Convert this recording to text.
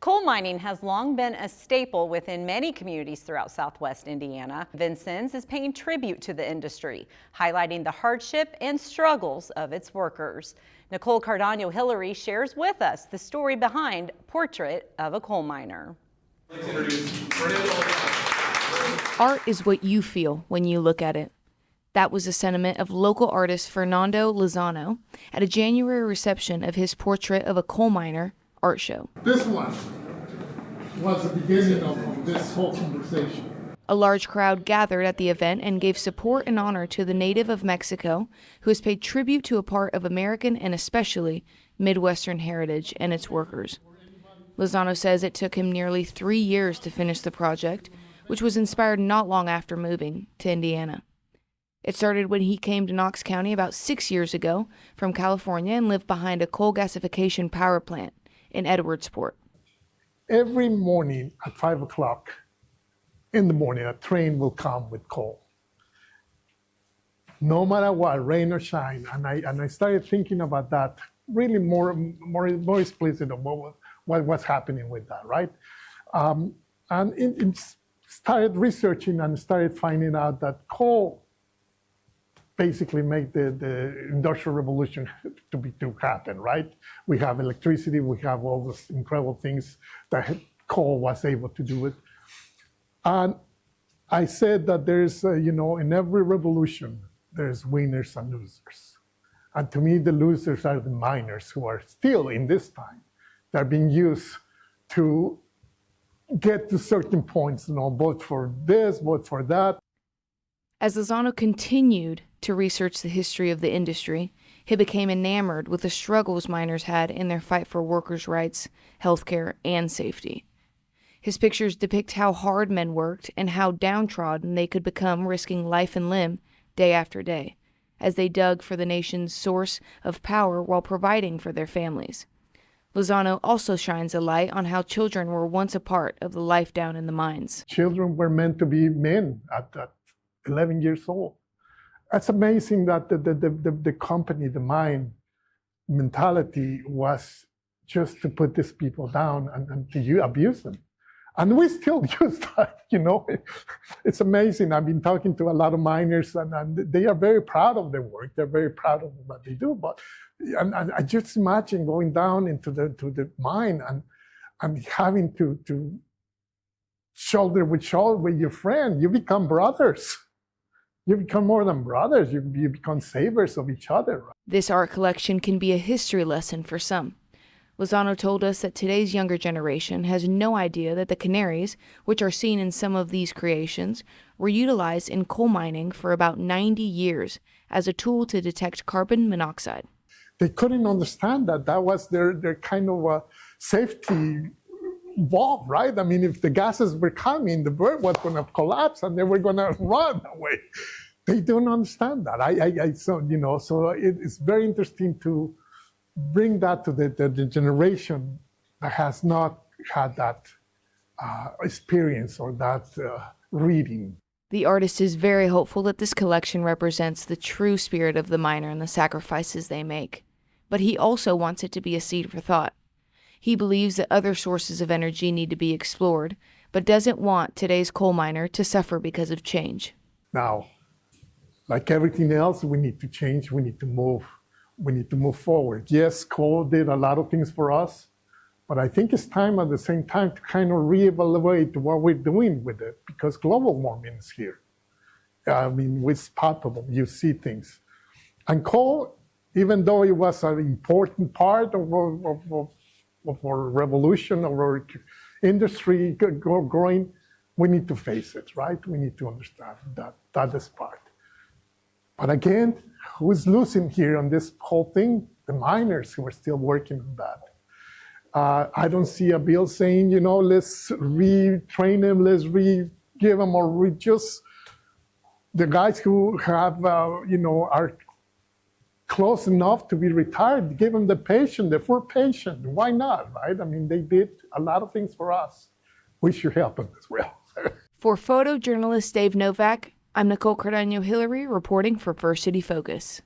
Coal mining has long been a staple within many communities throughout Southwest Indiana. Vincennes is paying tribute to the industry, highlighting the hardship and struggles of its workers. Nicole Cardano-Hillary shares with us the story behind Portrait of a Coal Miner. Art is what you feel when you look at it. That was the sentiment of local artist Fernando Lozano at a January reception of his Portrait of a Coal Miner art show. This one was the beginning of this whole conversation. A large crowd gathered at the event and gave support and honor to the native of Mexico who has paid tribute to a part of American and especially Midwestern heritage and its workers. Lozano says it took him nearly 3 years to finish the project, which was inspired not long after moving to Indiana. It started when he came to Knox County about 6 years ago from California and lived behind a coal gasification power plant in Edwardsport. Every morning at 5 o'clock in the morning, a train will come with coal. No matter what, rain or shine. And I started thinking about that, really more explicit of what was happening with that, right? And it started researching and started finding out that coal basically make the industrial revolution to happen, right? We have electricity, we have all those incredible things that coal was able to do it. And I said that there's, in every revolution, there's winners and losers. And to me, the losers are the miners who are still in this time. They're being used to get to certain points, vote for this, vote for that. As Lozano continued to research the history of the industry, he became enamored with the struggles miners had in their fight for workers' rights, healthcare, and safety. His pictures depict how hard men worked and how downtrodden they could become, risking life and limb day after day, as they dug for the nation's source of power while providing for their families. Lozano also shines a light on how children were once a part of the life down in the mines. Children were meant to be men at 11 years old. It's amazing that the company, the mine mentality was just to put these people down and to abuse them. And we still use that, It's amazing. I've been talking to a lot of miners and they are very proud of their work. They're very proud of what they do. But and I just imagine going down into the mine and having to shoulder with shoulder with your friend. You become brothers. You become more than brothers. You become savers of each other. Right? This art collection can be a history lesson for some. Lozano told us that today's younger generation has no idea that the canaries, which are seen in some of these creations, were utilized in coal mining for about 90 years as a tool to detect carbon monoxide. They couldn't understand that. That was their kind of a safety valve, right? I mean, if the gases were coming, the bird was going to collapse and they were going to run away. They don't understand that. So it's very interesting to bring that to the generation that has not had that experience or that reading. The artist is very hopeful that this collection represents the true spirit of the miner and the sacrifices they make. But he also wants it to be a seed for thought. He believes that other sources of energy need to be explored, but doesn't want today's coal miner to suffer because of change. Now, like everything else, we need to change, we need to move forward. Yes, coal did a lot of things for us, but I think it's time at the same time to kind of reevaluate what we're doing with it, because global warming is here. I mean, it's palpable, you see things. And coal, even though it was an important part of our revolution, of our industry growing, we need to face it, right? We need to understand that is part. But again, who's losing here on this whole thing? The miners who are still working on that. I don't see a bill saying, let's retrain them, let's give them, or just the guys who have, are close enough to be retired, give them the pension, the full pension. Why not, right? I mean, they did a lot of things for us. We should help them as well. For photojournalist Dave Novak, I'm Nicole Cardano-Hillary reporting for First City Focus.